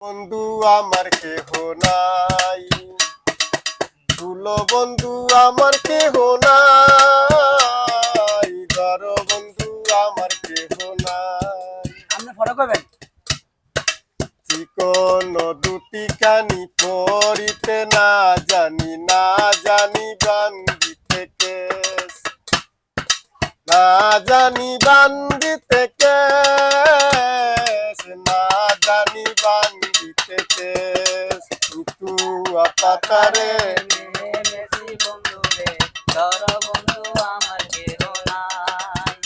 বন্ধু আমার কেহ নাই, দুলো বন্ধু আমার কেহ নাই, ধর বন্ধু আমার কেহ নাই। আপনি ফলো করবেন। চিকন দুটি কানি পরিতে না জানি বান্দিতে কেস, না জানি বান্দিতে কেস, না জানি বান্দিতে কেস। তু আপাতারে নেমেছি বন্ধু রে, ধর বন্ধু আমার কেহ নাই,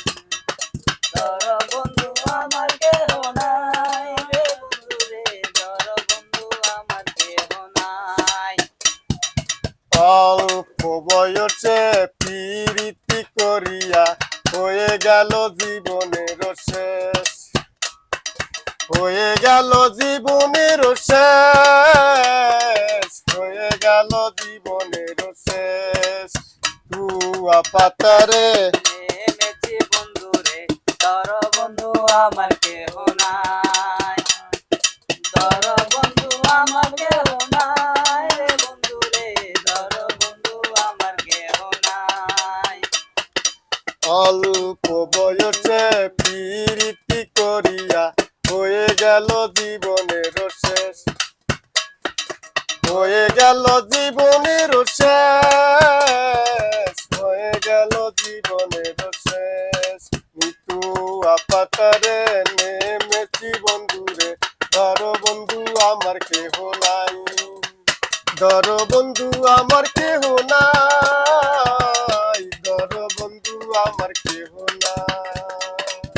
ধর বন্ধু আমার কেহ নাই রে বন্ধু রে, ধর বন্ধু আমার কেহ নাই। অল্প বয়সে প্রীতি করিয়া হয়ে গেল জীবনের শেষ, হয়ে গেল জীবনের শেষ, হয়ে গেল জীবনের শেষ। তুয়া পাতারে নেমেছি বন্ধু রে, ধর বন্ধু আমার কেহ নাই, ধর বন্ধু আমার কেহ নাই রে বন্ধু রে, ধর বন্ধু আমার কেহ নাই। অল্প বয়সে প্রীতি করিয়া হয়ে গেল জীবনের শেষ, হয়ে গেল জীবনের শেষ, হয়ে গেল জীবনের শেষ। মৃত্যু আপাতারে নেমেছি বন্ধুরে, ধর বন্ধু আমার কেহ নাই, ধর বন্ধু আমার কেহ